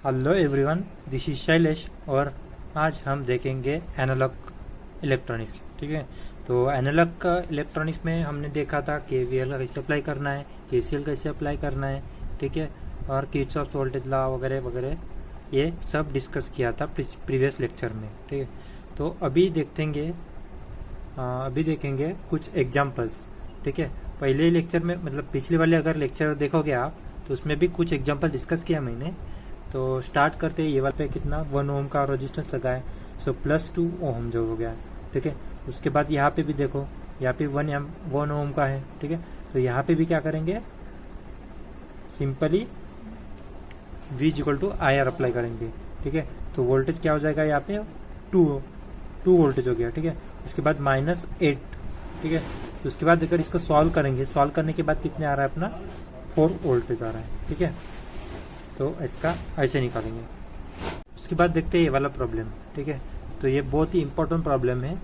Hello everyone, this is Shailesh और आज हम देखेंगे एनालॉग इलेक्ट्रॉनिक्स। ठीक है, तो एनालॉग इलेक्ट्रॉनिक्स में हमने देखा था केवीएल कैसे अप्लाई करना है, केसीएल कैसे अप्लाई करना है, ठीक है, और किरचॉफ वोल्टेज लॉ वगैरह वगैरह ये सब डिस्कस किया था प्रीवियस लेक्चर में। ठीक है, तो अभी देखेंगे कुछ एग्जाम्पल्स। ठीक है, पहले लेक्चर में मतलब पिछले वाले अगर लेक्चर देखोगे आप तो उसमें भी कुछ एग्जाम्पल डिस्कस किया मैंने। तो स्टार्ट करते हैं, ये वाले पे कितना 1 ओम का रेजिस्टेंस लगा है, सो +2 ओम जो हो गया। ठीक है, उसके बाद यहाँ पे भी देखो, यहाँ पे 1 ओम का है। ठीक है, तो यहाँ पे भी क्या करेंगे, सिंपली V = IR अप्लाई करेंगे। ठीक है, तो वोल्टेज क्या हो जाएगा, यहाँ पे 2 वोल्टेज हो गया। ठीक है, उसके बाद -8। ठीक है, तो उसके बाद अगर इसको सॉल्व करेंगे, सॉल्व करने के बाद कितने आ रहा है अपना 4 वोल्टेज आ रहा है। ठीक है, तो इसका ऐसे निकालेंगे। उसके बाद देखते हैं ये वाला प्रॉब्लम। ठीक है, तो ये बहुत ही इंपॉर्टेंट प्रॉब्लम है।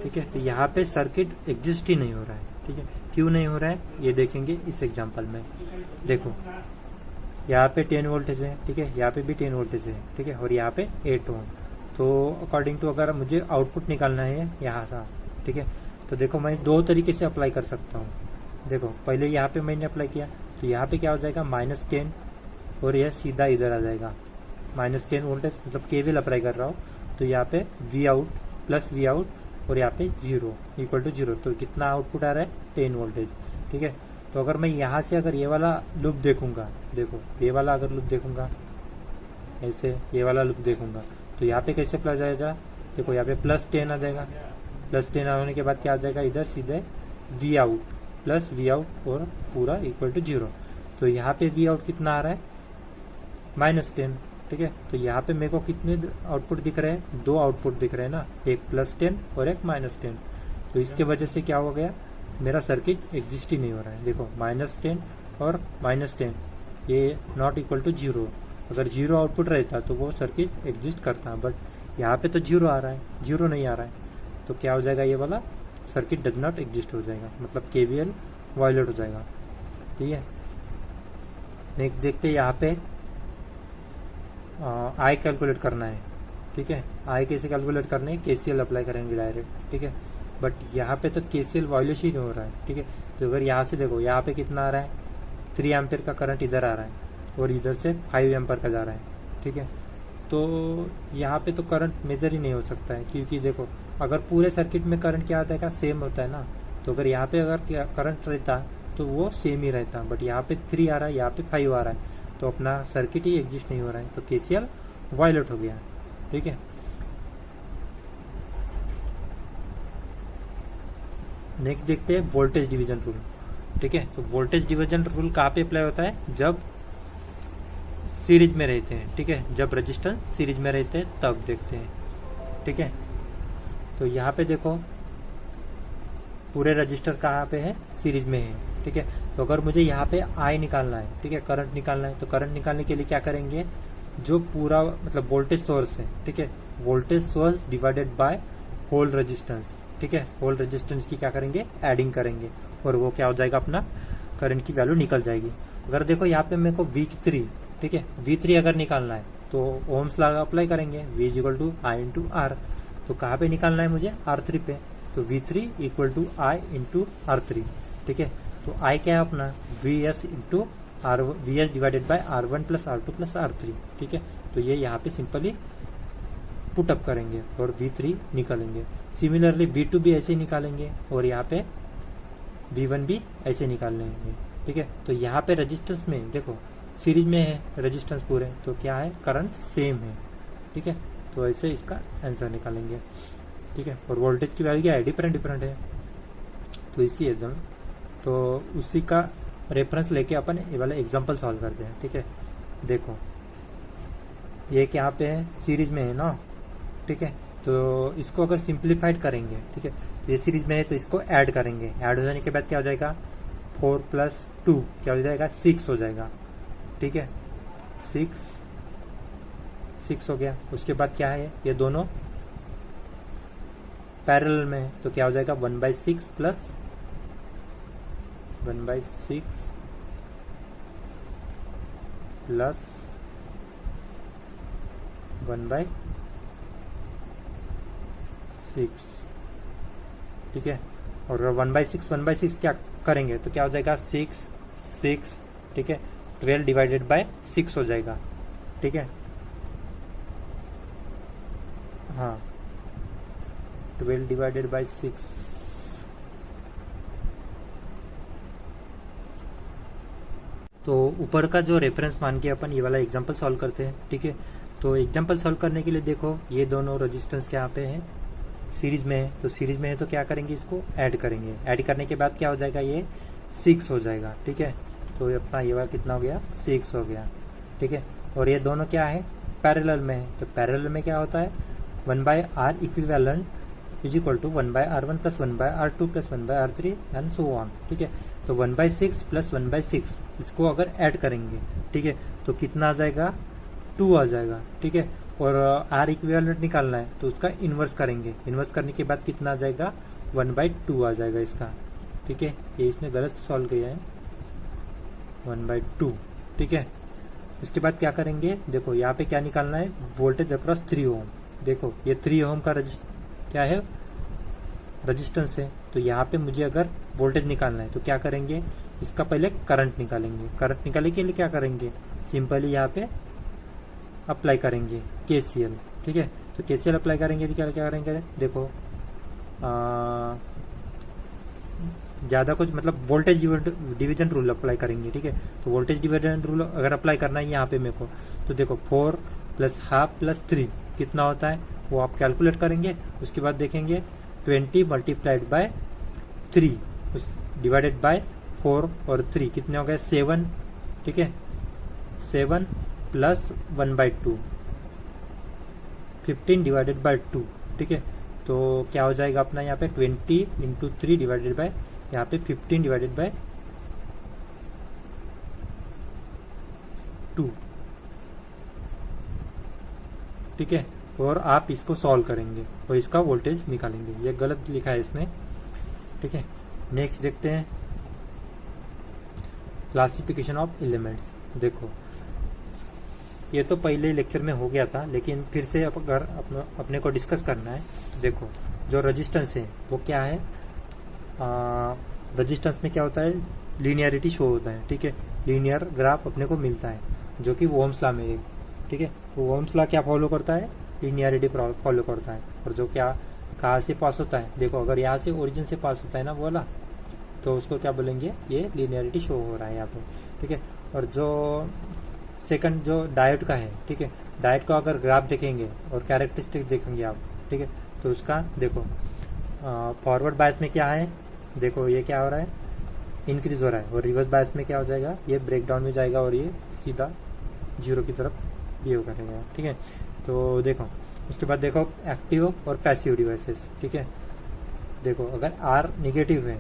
ठीक है, तो यहाँ पे सर्किट एग्जिस्ट ही नहीं हो रहा है। ठीक है, क्यों नहीं हो रहा है ये देखेंगे इस एग्जांपल में। देखो, यहाँ पे 10 वोल्टेज है। ठीक है, यहाँ पे भी 10 वोल्टेज है। ठीक है, और यहाँ पे 8 ओम। तो अकॉर्डिंग टू अगर मुझे आउटपुट निकालना है यहाँ से, ठीक है, तो देखो मैं 2 तरीके से अप्लाई कर सकता हूँ। देखो, पहले यहाँ पे मैंने अप्लाई किया तो यहाँ पे क्या हो जाएगा -10 और यह सीधा इधर आ जाएगा -10 वोल्टेज, मतलब केवीएल अप्लाई कर रहा हूँ। तो यहाँ पे Vout और यहाँ पे 0 = 0, तो कितना आउटपुट आ रहा है 10 वोल्टेज। ठीक है, तो अगर मैं यहाँ से अगर ये वाला लूप देखूंगा, देखो ये वाला अगर लूप देखूंगा ऐसे, ये वाला लूप देखूंगा तो यहाँ पे कैसे अप्लाई जाएगा, देखो यहाँ पे +10 आ जाएगा। +10 आने के बाद क्या आ जाएगा, इधर सीधे Vout और पूरा = 0। तो यहाँ पे Vout कितना आ रहा है -10। ठीक है, तो यहाँ पे मेरे को कितने आउटपुट दिख रहे हैं, 2 आउटपुट दिख रहे हैं ना, एक +10 और एक -10। तो इसके वजह से क्या हो गया, मेरा सर्किट एग्जिस्ट ही नहीं हो रहा है। देखो -10 और -10 ये नॉट = 0। अगर 0 आउटपुट रहता तो वो सर्किट एग्जिस्ट करता, बट यहाँ पे तो 0 आ रहा है, 0 नहीं आ रहा है। तो क्या हो जाएगा, ये वाला सर्किट डज नॉट एग्जिस्ट हो जाएगा, मतलब केवीएल वायलेट हो जाएगा। ठीक है, नेक्स्ट देखते हैं, यहाँ पे आई कैलकुलेट करना है। ठीक है, आई कैसे कैलकुलेट करना है, केसीएल अप्लाई करेंगे डायरेक्ट। ठीक है, बट यहाँ पे तो केसीएल वायलेशन ही नहीं हो रहा है। ठीक है, तो अगर यहाँ से देखो, यहाँ पे कितना आ रहा है, 3 एम्पियर का करंट इधर आ रहा है और इधर से 5 एम्पियर का जा रहा है। ठीक है, तो यहाँ पे तो करंट मेजर ही नहीं हो सकता है, क्योंकि देखो अगर पूरे सर्किट में करंट क्या आता है, सेम होता है ना। तो अगर यहाँ पे अगर करंट रहता तो वो सेम ही रहता, बट यहाँ पे 3 आ रहा है, यहाँ पे 5 आ रहा है, तो अपना सर्किट ही एग्जिस्ट नहीं हो रहा है, तो केसीएल वायलेट हो गया। ठीक है, नेक्स्ट देखते हैं वोल्टेज डिवीजन रूल। ठीक है, तो वोल्टेज डिवीजन रूल कहाँ पे अप्लाई होता है, जब सीरीज में रहते हैं। ठीक है, जब रजिस्टेंस सीरीज में रहते हैं तब देखते हैं। ठीक है, तो यहाँ पे देखो पूरे रजिस्टर कहाँ पे है, सीरीज में है। ठीक है, तो अगर मुझे यहाँ पे आई निकालना है, ठीक है, करंट निकालना है, तो करंट निकालने के लिए क्या करेंगे, जो पूरा मतलब वोल्टेज सोर्स है, ठीक है, voltage source divided by whole resistance. ठीक है, होल रेजिस्टेंस की क्या करेंगे, एडिंग करेंगे, और वो क्या हो जाएगा, अपना करंट की वैल्यू निकल जाएगी। अगर देखो यहाँ पे मेरे को V3, ठीक है, V3 अगर निकालना है तो ओम्स लॉ अप्लाई करेंगे, V = I × R। तो कहाँ पे निकालना है मुझे, R3 पे, तो V3 = I × R3। ठीक है, तो I क्या है अपना VS divided by R1 + R2 + R3। ठीक है, तो ये यहाँ पे सिंपली पुटअप करेंगे और V3 निकालेंगे। सिमिलरली V2 भी ऐसे ही निकालेंगे और यहाँ पे V1 भी ऐसे निकाल लेंगे। ठीक है, तो यहाँ पे रेजिस्टेंस में देखो सीरीज में है रेजिस्टेंस पूरे, तो क्या है, करंट सेम है। ठीक है, तो ऐसे इसका आंसर निकालेंगे। ठीक है, और वोल्टेज की वैल्यू क्या है, डिफरेंट है, तो इसी एकदम तो उसी का रेफरेंस लेके अपन ये वाला एग्जांपल सॉल्व करते हैं। ठीक है, देखो ये क्या पे है, सीरीज में है ना। ठीक है, तो इसको अगर सिंप्लीफाइड करेंगे, ठीक है, तो ये सीरीज में है तो इसको ऐड करेंगे, ऐड हो जाने के बाद क्या हो जाएगा, 4 + 2 क्या हो जाएगा, 6 हो जाएगा। ठीक है, 6 हो गया। उसके बाद क्या है, ये दोनों पैरेलल में है, तो क्या हो जाएगा, 1/6 + 1/6 + 1/6, ठीक है। और 1/6 क्या करेंगे तो क्या हो जाएगा 6 6, ठीक है। 12 डिवाइडेड बाय 6 हो जाएगा, ठीक है। हाँ 12 डिवाइडेड बाय 6, तो ऊपर का जो रेफरेंस मान के अपन ये वाला एग्जांपल सॉल्व करते हैं, ठीक है। तो एग्जांपल सॉल्व करने के लिए देखो ये दोनों रेजिस्टेंस क्या यहाँ पे है, सीरीज में है। तो सीरीज में है तो क्या करेंगे, इसको ऐड करेंगे। ऐड करने के बाद क्या हो जाएगा, ये 6 हो जाएगा, ठीक है। तो अपना ये वाला कितना हो गया, 6 हो गया, ठीक है। और ये दोनों क्या है, पैरेलल में है। तो पैरेलल में क्या होता है, 1/r equivalent is equal to 1/r1 plus 1/r2 plus 1/r3 and so on, ठीक है। तो 1/6 प्लस 1/6 इसको अगर ऐड करेंगे, ठीक है, तो कितना आ जाएगा, 2 आ जाएगा, ठीक है। और आर इक्विवेलेंट निकालना है तो उसका इन्वर्स करेंगे। इन्वर्स करने के बाद कितना आ जाएगा, 1/2 आ जाएगा इसका, ठीक है। ये इसने गलत सॉल्व किया है, 1/2, ठीक है। उसके बाद क्या करेंगे, देखो यहाँ पे क्या निकालना है, वोल्टेज अक्रॉस 3 ओम। देखो ये 3 ओम का क्या है, रजिस्टेंस है। तो यहाँ पे मुझे अगर वोल्टेज निकालना है तो क्या करेंगे, इसका पहले करंट निकालेंगे। करंट निकालने के लिए क्या करेंगे, सिंपली यहाँ पे अप्लाई करेंगे KCL, ठीक है। तो KCL अप्लाई करेंगे तो क्या क्या करेंगे, देखो ज़्यादा कुछ मतलब वोल्टेज डिवीजन रूल अप्लाई करेंगे, ठीक है। तो वोल्टेज डिवीजन रूल अगर अप्लाई करना है यहाँ पे मेरे को, तो देखो 4 + ½ + 3 कितना होता है वो आप कैलकुलेट करेंगे। उसके बाद देखेंगे 20 × 3 डिवाइडेड बाय 4 और 3 कितने हो गए, 7, ठीक है। 7 + 1/2, 15 डिवाइडेड बाय 2, ठीक है। तो क्या हो जाएगा अपना यहाँ पे 20 × 3 डिवाइडेड बाय यहाँ पे 15 डिवाइडेड बाय 2, ठीक है। और आप इसको सॉल्व करेंगे और इसका वोल्टेज निकालेंगे। ये गलत लिखा है इसने, ठीक है। नेक्स्ट देखते हैं क्लासिफिकेशन ऑफ एलिमेंट्स। देखो ये तो पहले लेक्चर में हो गया था, लेकिन फिर से अगर अपने को डिस्कस करना है तो देखो जो रेजिस्टेंस है वो क्या है, रेजिस्टेंस में क्या होता है, लीनियरिटी शो होता है, ठीक है। लीनियर ग्राफ अपने को मिलता है जो कि ओम्स लॉ में है, ठीक है। तो ओम्स लॉ क्या फॉलो करता है, लीनियरिटी फॉलो करता है। और जो क्या कहाँ से पास होता है, देखो अगर यहाँ से ओरिजिन से पास होता है ना बोला, तो उसको क्या बोलेंगे, ये लीनियरिटी शो हो रहा है यहाँ पे, ठीक है। और जो सेकंड जो डायोड का है, ठीक है, डायोड का अगर ग्राफ देखेंगे और कैरेक्टरिस्टिक देखेंगे आप, ठीक है, तो उसका देखो फॉरवर्ड बायस में क्या है, देखो ये क्या हो रहा है, इंक्रीज हो रहा है। और रिवर्स बायस में क्या हो जाएगा, ये ब्रेक डाउन में जाएगा और ये सीधा 0 की तरफ बिहेव करेगा, ठीक है। तो देखो उसके बाद देखो एक्टिव और पैसिव डिवाइसेस, ठीक है। देखो अगर आर निगेटिव है,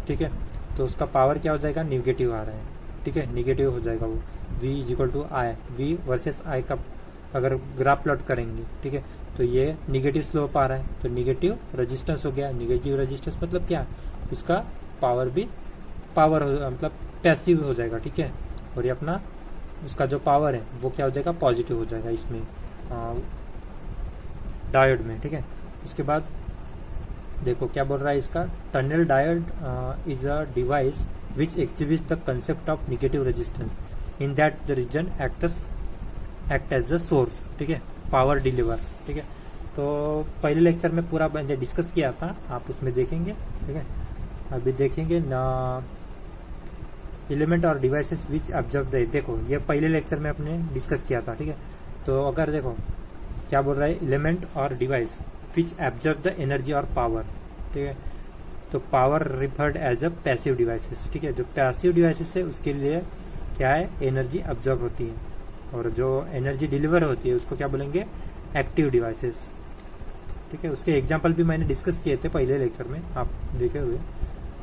ठीक है, तो उसका पावर क्या हो जाएगा, निगेटिव आ रहा है, ठीक है, निगेटिव हो जाएगा वो। V = I, V versus I का अगर ग्राफ प्लॉट करेंगे, ठीक है, तो ये निगेटिव स्लोप आ रहा है, तो निगेटिव रेजिस्टेंस हो गया। निगेटिव रेजिस्टेंस मतलब क्या, इसका पावर भी मतलब पैसिव हो जाएगा, ठीक है। और ये अपना उसका जो पावर है वो क्या हो जाएगा, पॉजिटिव हो जाएगा इसमें डायोड में, ठीक है। उसके बाद देखो क्या बोल रहा है इसका, tunnel diode is a device which exhibits the concept of negative resistance in that the region act as a source, ठीक है, पावर डिलीवर, ठीक है। तो पहले लेक्चर में पूरा मैंने डिस्कस किया था, आप उसमें देखेंगे, ठीक है। अभी देखेंगे ना एलिमेंट और डिवाइसेस विच ऑब्जर्व द, देखो ये पहले लेक्चर में अपने डिस्कस किया था, ठीक है। तो अगर देखो क्या बोल रहा है, एलिमेंट और device which observe the energy और पावर, ठीक है। तो power referred as a passive devices, ठीक है। जो पैसिव डिवाइसेस है उसके लिए क्या है, एनर्जी ऑब्जर्व होती है, और जो एनर्जी डिलीवर होती है उसको क्या बोलेंगे, एक्टिव डिवाइसेस, ठीक है। उसके एग्जांपल भी मैंने डिस्कस किए थे पहले लेक्चर में, आप देखे हुए,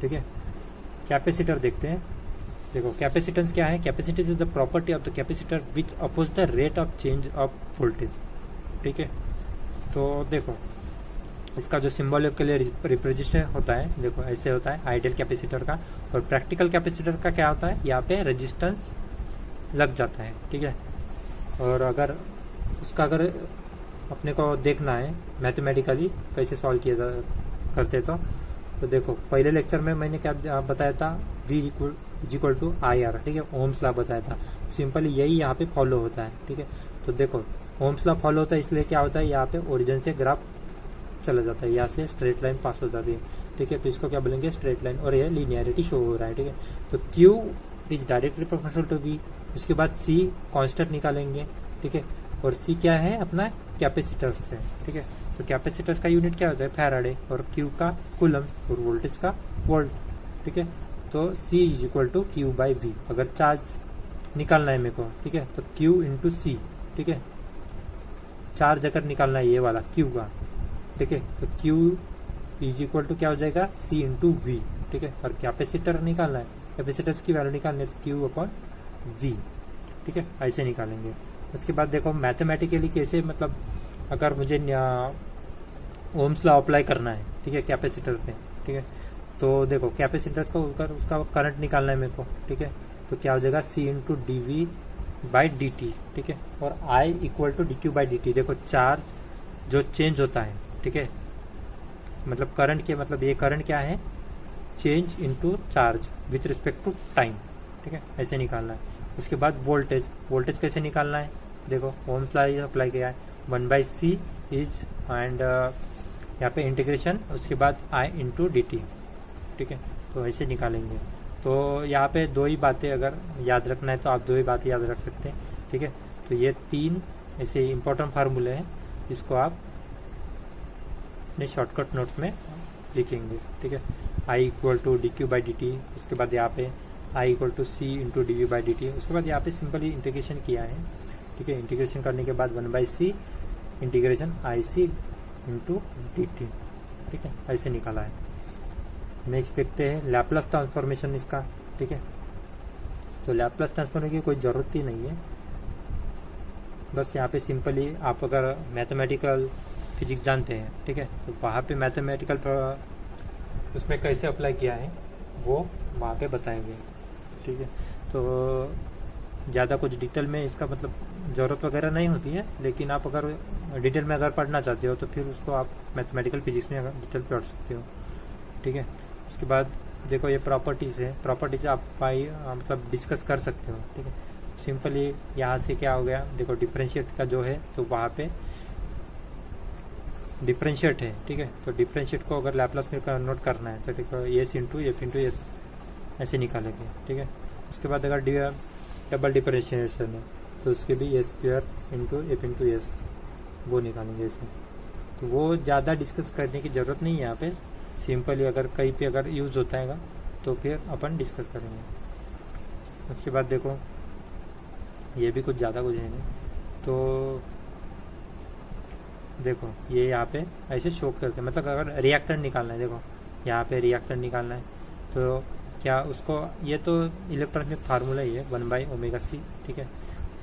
ठीक है। कैपेसिटर देखते हैं। देखो कैपेसिटेंस क्या है, capacitance is the property of the capacitor which oppose the rate of change of voltage, ठीक है। तो देखो इसका जो सिंबॉलिकली रिप्रेजेंटेशन होता है, देखो ऐसे होता है आइडियल कैपेसिटर का। और प्रैक्टिकल कैपेसिटर का क्या होता है, यहाँ पे रेजिस्टेंस लग जाता है, ठीक है। और अगर उसका अगर अपने को देखना है मैथमेटिकली कैसे सॉल्व किया जा करते तो देखो पहले लेक्चर में मैंने क्या बताया था, V equal to I R, ठीक है, ओम्स लॉ बताया था। सिंपली यही यहाँ पे फॉलो होता है, ठीक है। तो देखो ओम्स लॉ फॉलो होता है, इसलिए क्या होता है यहाँ पे ओरिजिन से ग्राफ चला जाता है, यहाँ से स्ट्रेट लाइन पास हो जाती है, ठीक है। तो इसको क्या बोलेंगे, स्ट्रेट लाइन, और ये लीनियरिटी शो हो रहा है, ठीक है। तो Q is directly proportional to V। उसके बाद C कांस्टेंट निकालेंगे, ठीक है, और C क्या है अपना कैपेसिटर्स है, ठीक है। तो कैपेसिटर्स का यूनिट क्या होता है, फैराडे, और Q का कूलम्स, और वोल्टेज का वोल्ट, ठीक है। तो C is equal to Q by V। अगर चार्ज निकालना है मेरे को, ठीक है, तो Q इंटू C, ठीक है। चार्ज अगर निकालना है ये वाला Q का, ठीक है, तो Q इज इक्वल टू क्या हो जाएगा, C इंटू V, ठीक है। और कैपेसिटर निकालना है, कैपेसिटर्स की वैल्यू निकालनी है तो Q अपॉन V, ठीक है, ऐसे निकालेंगे। उसके बाद देखो मैथमेटिकली कैसे, मतलब अगर मुझे ओम्स लॉ अप्लाई करना है, ठीक है, कैपेसिटर पे, ठीक है, तो देखो कैपेसिटर्स को उसका करंट निकालना है मेरे को, ठीक है। तो क्या हो जाएगा, C into D V by D T, ठीक है, और I equal to D Q by D T. देखो चार्ज जो चेंज होता है, ठीक है, मतलब करंट के, मतलब ये करंट क्या है, change into charge with respect to time, ठीक है, ऐसे निकालना है। उसके बाद वोल्टेज, वोल्टेज कैसे निकालना है, देखो ओम्स लॉ अप्लाई किया है, 1/C इज एंड यहाँ पे इंटीग्रेशन, उसके बाद I इंटू डी टी, ठीक है। तो ऐसे निकालेंगे। तो यहाँ पे दो ही बातें अगर याद रखना है तो आप दो ही बातें याद रख सकते हैं, ठीक है। तो ये 3 ऐसे इंपॉर्टेंट फार्मूले हैं, इसको आप अपने शॉर्टकट नोट्स में लिखेंगे, ठीक है। I equal to D Q by D T, उसके बाद यहाँ पे I equal to C into D V by D T, उसके बाद यहाँ पे सिंपली इंटीग्रेशन किया है, ठीक है। इंटीग्रेशन करने के बाद 1/C integration IC into D T, ठीक है, ऐसे निकाला है। नेक्स्ट देखते हैं लैप्लास ट्रांसफॉर्मेशन इसका, ठीक है। तो लैप्लास ट्रांसफॉर्म की कोई ज़रूरत ही नहीं है, बस यहाँ पे सिंपली आप अगर मैथमेटिकल फिजिक्स जानते हैं, ठीक है, तो वहाँ पे मैथमेटिकल उसमें कैसे अप्लाई किया है वो वहाँ पे बताएंगे, ठीक है। तो ज़्यादा कुछ डिटेल में इसका मतलब ज़रूरत वगैरह नहीं होती है, लेकिन आप अगर डिटेल में अगर पढ़ना चाहते हो तो फिर उसको आप मैथमेटिकल फिजिक्स में अगर डिटेल पढ़ सकते हो, ठीक है। उसके बाद देखो ये प्रॉपर्टीज़ है, प्रॉपर्टीज आप मतलब डिस्कस कर सकते हो, ठीक है। सिंपली यहाँ से क्या हो गया, देखो डिफरेंशिएट का जो है तो वहाँ पे डिफरेंशिएट है, ठीक है। तो डिफरेंशिएट को अगर लैप्लास में कन्वर्ट करना है तो देखो S into F into S ऐसे निकालेंगे, ठीक है। उसके बाद अगर डबल डिफरेंशिएशन है तो उसके भी S square into F into S वो निकालेंगे ऐसे। तो वो ज़्यादा डिस्कस करने की ज़रूरत नहीं है यहाँ पे, सिंपली अगर कहीं पे अगर यूज़ होता है तो फिर अपन डिस्कस करेंगे। उसके बाद देखो ये भी कुछ ज़्यादा कुछ है नहीं, तो देखो ये यहाँ पे ऐसे शो करते हैं, मतलब अगर रिएक्टेंट निकालना है, देखो यहाँ पे रिएक्टेंट निकालना है तो क्या उसको, ये तो इलेक्ट्रॉन में फार्मूला ही है 1/ωc, ठीक है।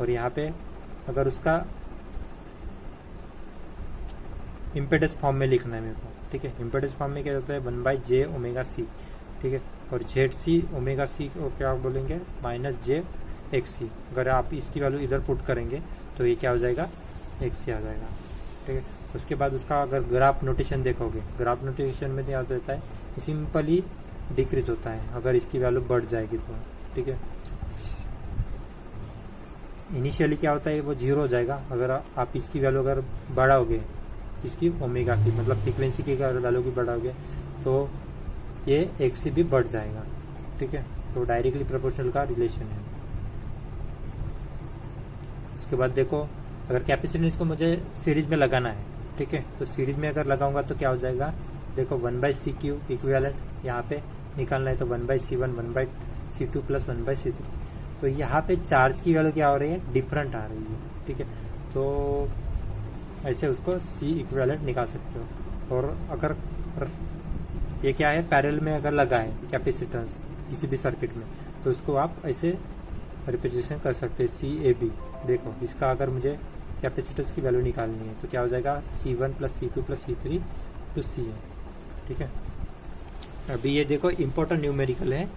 और यहाँ पे अगर उसका इम्पेडेंस फॉर्म में लिखना है मेरे को, ठीक है। इम्पेडेंस फॉर्म में क्या होता है 1/jωc, ठीक है। और ZC को क्या बोलेंगे -jXC। अगर आप इसकी वैल्यू इधर पुट करेंगे तो ये क्या हो जाएगा, XC आ जाएगा, ठीक है। उसके बाद उसका अगर ग्राफ नोटेशन देखोगे, ग्राफ नोटेशन में क्या होता है, सिंपली डिक्रीज होता है अगर इसकी वैल्यू बढ़ जाएगी तो, ठीक है। इनिशियली क्या होता है वो 0 हो जाएगा, अगर आप इसकी वैल्यू अगर बढ़ाओगे, इसकी ओमेगा की मतलब फ्रीक्वेंसी की अगर वैल्यू की बढ़ाओगे तो ये XC भी बढ़ जाएगा, ठीक है। तो डायरेक्टली प्रोपोर्शनल का रिलेशन है। उसके बाद देखो अगर कैपेसिटेंस को मुझे सीरीज में लगाना है, ठीक है, तो सीरीज में अगर लगाऊंगा तो क्या हो जाएगा, देखो 1/CQ इक्विवेलेंट यहाँ पे निकालना है तो 1/C1 1/C2 प्लस 1/C3। तो यहाँ पे चार्ज की वैल्यू क्या हो रही है, डिफरेंट आ रही है, ठीक है। तो ऐसे उसको C इक्विवेलेंट निकाल सकते हो। और अगर ये क्या है, पैरेलल में अगर लगा है कैपेसिटेंस किसी भी सर्किट में तो उसको आप ऐसे रिप्रेजेंटेशन कर सकते हैं CAB। देखो इसका अगर मुझे कैपेसिटेंस की वैल्यू निकालनी है तो क्या हो जाएगा C1 plus C2 plus C3 to CA, ठीक है। अभी ये देखो इम्पोर्टेंट न्यूमेरिकल है,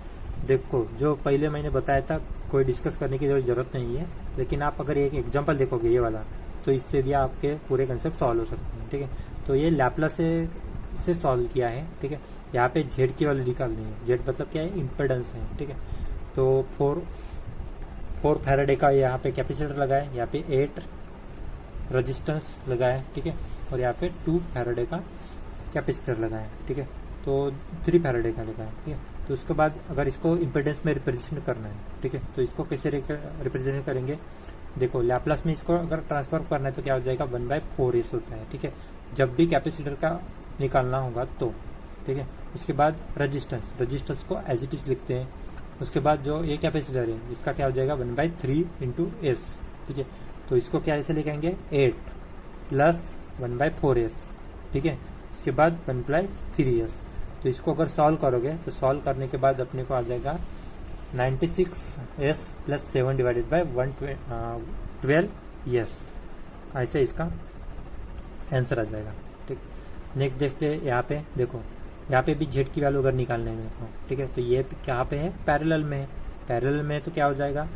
देखो जो पहले मैंने बताया था कोई डिस्कस करने की जरूरत नहीं है, लेकिन आप अगर एक एग्जांपल देखोगे ये वाला तो इससे भी आपके पूरे कंसेप्ट सॉल्व हो सकते हैं। ठीक है, तो ये लैपलास से सॉल्व किया है। ठीक है, यहाँ पे जेड की वैल्यू निकालनी है। जेड मतलब क्या है, इम्पेडेंस है। ठीक है, तो 4 फैराडे का यहाँ पे कैपेसिटर लगा है, यहाँ पे 8 रेजिस्टेंस लगा है। ठीक है, और यहाँ पे 2 फैराडे का कैपेसिटर लगा है। ठीक है, तो 3 फैराडे का लगा है। ठीक है, तो उसके बाद अगर इसको इम्पेडेंस में रिप्रेजेंट करना है, ठीक है, तो इसको कैसे रिप्रेजेंट करेंगे, देखो लैपलास में इसको अगर ट्रांसफर करना है तो क्या हो जाएगा, 1/4s होता है। ठीक है, जब भी कैपेसिटर का निकालना होगा तो। ठीक है, उसके बाद रजिस्टेंस को एज इट इज लिखते हैं। उसके बाद जो ये कैपेसिटर है इसका क्या हो जाएगा, 1/3 × s। ठीक है, तो इसको क्या ऐसे लिखेंगे, 8 + 1/4s। ठीक है, उसके बाद 1/3s। तो इसको अगर सॉल्व करोगे तो सॉल्व करने के बाद अपने को आ जाएगा 96s + 7 / 112s। ऐसे इसका आंसर आ जाएगा। ठीक, नेक्स्ट देखते हैं। यहाँ पे देखो, यहाँ पे भी जेड की वैल्यू अगर निकालने है मेरे को, ठीक है, तो ये कहाँ पे है, पैरेलल में है। पैरेलल में तो क्या हो जाएगा,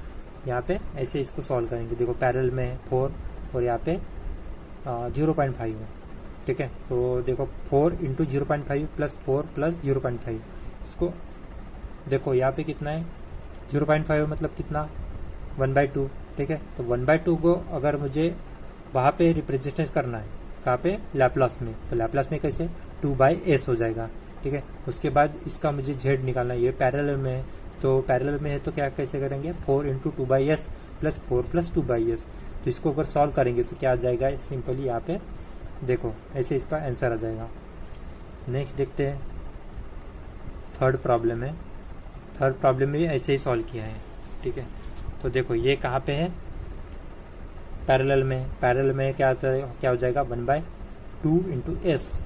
यहाँ पे ऐसे इसको सॉल्व करेंगे। देखो पैरेलल में है 4 और यहाँ पे 0.5 है। ठीक है, तो देखो 4 × 0.5 + 4 + 0.5, इसको देखो यहाँ पे कितना है, 0.5 मतलब कितना, 1/2। ठीक है, तो 1/2 को अगर मुझे वहाँ पे रिप्रेजेंट करना है, कहाँ पे, लैपलास में, तो लैपलास में कैसे, 2/s हो जाएगा। ठीक है, उसके बाद इसका मुझे जेड निकालना है, ये पैरेलल में है, तो पैरेलल में है तो क्या कैसे करेंगे, 4 × 2/s + 4 + 2/s। तो इसको अगर सॉल्व करेंगे तो क्या आ जाएगा, सिंपली यहाँ पे देखो ऐसे इसका आंसर आ जाएगा। नेक्स्ट देखते हैं, थर्ड प्रॉब्लम है। थर्ड प्रॉब्लम में भी ऐसे ही सॉल्व किया है। ठीक है, तो देखो ये कहाँ पे है, पैरेलल में। पैरेलल में क्या हो जाएगा, 1/2 × s।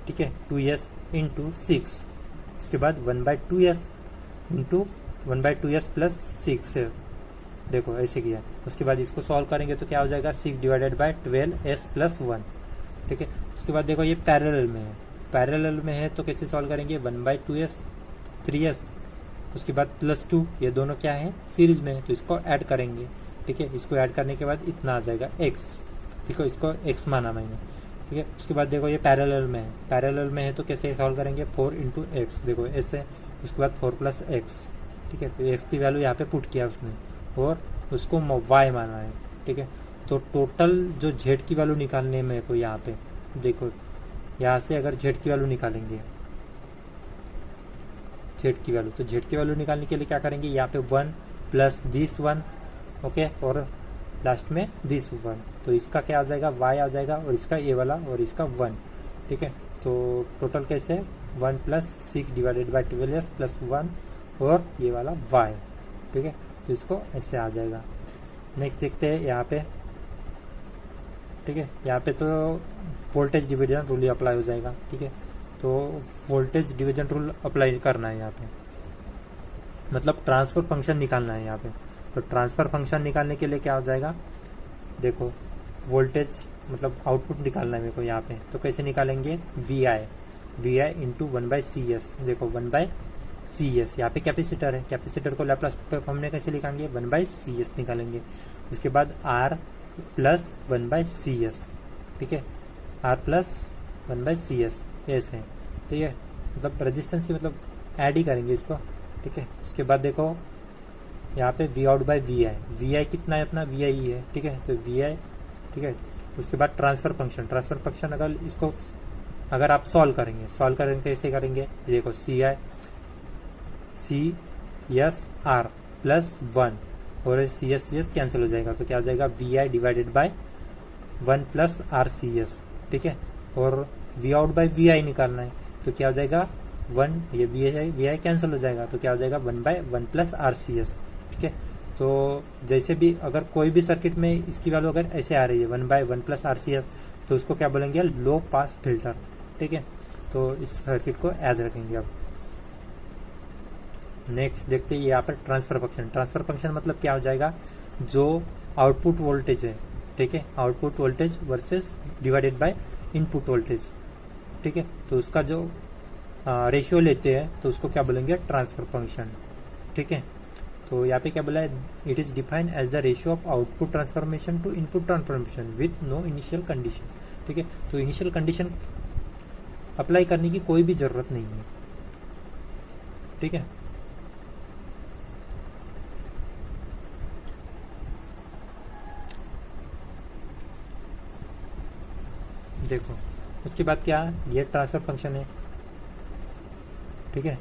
ठीक है, 2s × 6, इसके बाद 1/2s × 1/2s + 6 है। देखो ऐसे किया, उसके बाद इसको सॉल्व करेंगे तो क्या हो जाएगा, 6 / 12s + 1। ठीक है, उसके बाद देखो ये पैरेलल में है। पैरेलल में है तो कैसे सॉल्व करेंगे, 1/2s 3s, उसके बाद +2, ये दोनों क्या है, सीरीज में है, तो इसको ऐड करेंगे। ठीक है, इसको ऐड करने के बाद इतना आ जाएगा x। ठीक है, इसको x माना मैंने। ठीक है, उसके बाद देखो ये पैरेलल में है। पैरेलल में है तो कैसे सॉल्व करेंगे, 4 × x, देखो ऐसे, उसके बाद 4 + x। ठीक है, तो x की वैल्यू यहाँ पे पुट किया उसने और उसको y माना है। ठीक है, तो टोटल जो z की वैल्यू निकालने है मेरे को, यहाँ पे देखो, यहाँ से अगर z की वैल्यू निकालेंगे, z की वैल्यू, तो z की वैल्यू निकालने के लिए क्या करेंगे, यहाँ पे 1 + this 1, ओके, और लास्ट में this 1, तो इसका क्या आ जाएगा, y आ जाएगा, और इसका ये वाला और इसका 1। ठीक है, तो टोटल कैसे, 1 + 6 / 12s + 1 और ये वाला y। ठीक है, तो इसको ऐसे आ जाएगा। नेक्स्ट देखते हैं यहाँ पे। ठीक है, यहाँ पे तो वोल्टेज डिवीजन रूल अप्लाई हो जाएगा। ठीक है, तो वोल्टेज डिवीजन रूल अप्लाई करना है यहाँ पे, मतलब ट्रांसफर फंक्शन निकालना है यहाँ पे। तो ट्रांसफर फंक्शन निकालने के लिए क्या हो जाएगा, देखो वोल्टेज मतलब आउटपुट निकालना है मेरे को यहाँ पे, तो कैसे निकालेंगे, वी आई × 1/cs। देखो 1/cs, यहाँ पे कैपेसिटर है, कैपेसिटर को लैप्लास फॉर्म में कैसे लिखेंगे, 1/cs निकालेंगे। उसके बाद r + 1/cs। ठीक है, r + 1/cs ऐसे है। ठीक है, मतलब रेजिस्टेंस की मतलब ऐड ही करेंगे इसको। ठीक है, उसके बाद देखो यहाँ पे V कितना है अपना, VI ही है। ठीक है, तो VI। ठीक है, उसके बाद ट्रांसफर फंक्शन अगर इसको अगर आप सॉल्व करेंगे कैसे करेंगे, देखो CS R + 1 और CS कैंसिल हो जाएगा, तो क्या हो जाएगा, VI / 1 + RCS। ठीक है, और V निकालना है तो क्या हो जाएगा, 1, ये VI कैंसिल हो जाएगा, तो क्या हो जाएगा, 1/1 + RCS। ठीक है, तो जैसे भी अगर कोई भी सर्किट में इसकी वैल्यू अगर ऐसे आ रही है 1/1 + RCS, तो उसको क्या बोलेंगे, लो पास फिल्टर। ठीक है, तो इस सर्किट को याद रखेंगे। अब नेक्स्ट देखते हैं यहाँ पर ट्रांसफर फंक्शन मतलब क्या हो जाएगा, जो आउटपुट वोल्टेज है, ठीक है, output voltage versus divided by input voltage. ठीक है, तो उसका जो रेशियो लेते हैं तो उसको क्या बोलेंगे, ट्रांसफर फंक्शन। ठीक है, तो यहाँ पे क्या बोला है, it is defined as the ratio of output transformation to input transformation with no initial condition. ठीक है, तो इनिशियल कंडीशन अप्लाई करने की कोई भी जरूरत नहीं है। ठीक है, देखो उसके बाद क्या, ये ट्रांसफर फंक्शन है। ठीक है,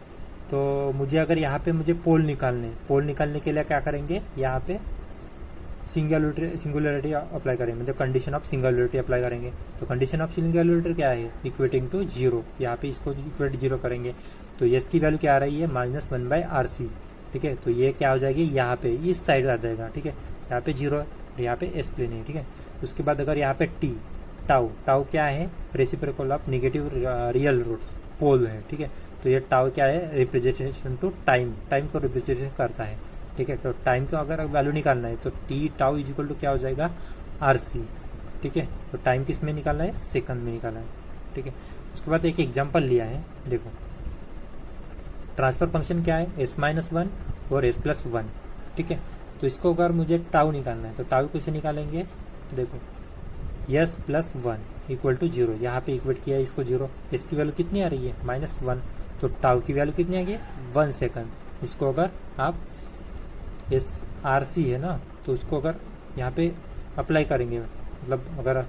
तो मुझे अगर यहाँ पे मुझे पोल निकालने के लिए क्या करेंगे, यहाँ पे सिंगुलरिटी अप्लाई करेंगे, मतलब कंडीशन ऑफ सिंगुलरिटी अप्लाई करेंगे। तो कंडीशन ऑफ सिंगुलरिटी क्या है, इक्वेटिंग टू जीरो, यहाँ पे इसको इक्वेट जीरो करेंगे। तो एस की वैल्यू क्या आ रही है, -1/RC। ठीक है, तो ये क्या हो जाएगी, यहाँ पे इस साइड आ जाएगा। ठीक है, यहाँ पे जीरो है, यहाँ पे एस प्लेन है। ठीक है, उसके बाद अगर यहाँ पे टाउ क्या है, reciprocal of negative real roots, pole है। ठीक है, तो ये टाउ क्या है, रिप्रेजेंटेशन टू टाइम को रिप्रेजेंटेशन करता है। ठीक है, तो टाइम को अगर वैल्यू निकालना है तो T tau is equal to क्या हो जाएगा, RC। ठीक है, तो टाइम किस में निकालना है, सेकंड में निकालना है। ठीक है, उसके बाद एक एग्जांपल लिया है, देखो ट्रांसफर फंक्शन क्या है, S-1 और S+1। ठीक है, तो इसको अगर मुझे टाउ निकालना है तो टाउ कैसे निकालेंगे, देखो S+1 इक्वल टू 0, यहाँ पे इक्वेट किया इसको 0, एस की वैल्यू कितनी आ रही है, -1, तो टाउ की वैल्यू कितनी आ गई, 1 सेकंड। इसको अगर आप RC है ना, तो उसको अगर यहाँ पे अप्लाई करेंगे, मतलब अगर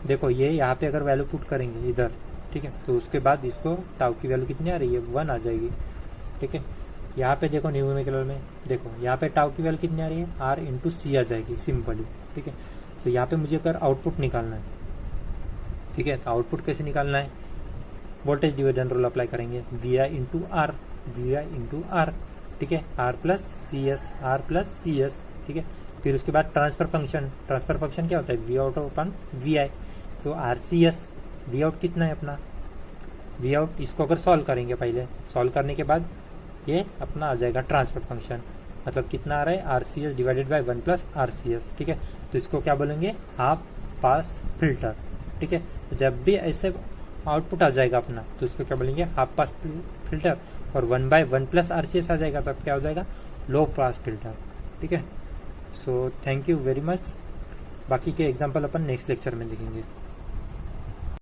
देखो ये यहाँ पे अगर वैल्यू पुट करेंगे इधर, ठीक है, तो उसके बाद इसको टाउ की वैल्यू कितनी आ रही है, 1 आ जाएगी। ठीक है, यहाँ पे देखो न्यूमेरिकल में देखो यहाँ पे टाउ की वैल्यू कितनी आ रही है, R/C आ जाएगी सिंपली। ठीक है, तो यहाँ पे मुझे अगर आउटपुट निकालना है, ठीक है, तो आउटपुट कैसे निकालना है, वोल्टेज डिवीजन रूल अप्लाई करेंगे, VI/R। ठीक है, R+CS। ठीक है, फिर उसके बाद ट्रांसफर फंक्शन क्या होता है, VOUT/VI। तो RCS, VOUT कितना है अपना, VOUT इसको अगर सॉल्व करेंगे, पहले सॉल्व करने के बाद ये अपना आ जाएगा ट्रांसफर फंक्शन, मतलब कितना आ रहा है, RCS डिवाइडेड बाय 1+RCS। ठीक है, तो इसको क्या बोलेंगे, हाफ पास फिल्टर। ठीक है, तो जब भी ऐसे आउटपुट आ जाएगा अपना, तो इसको क्या बोलेंगे, हाफ पास फिल्टर, और 1/1+RCS आ जाएगा तब क्या हो जाएगा, लो पास फिल्टर। ठीक है, so thank you very much. बाकी के एग्जाम्पल अपन नेक्स्ट लेक्चर में देखेंगे।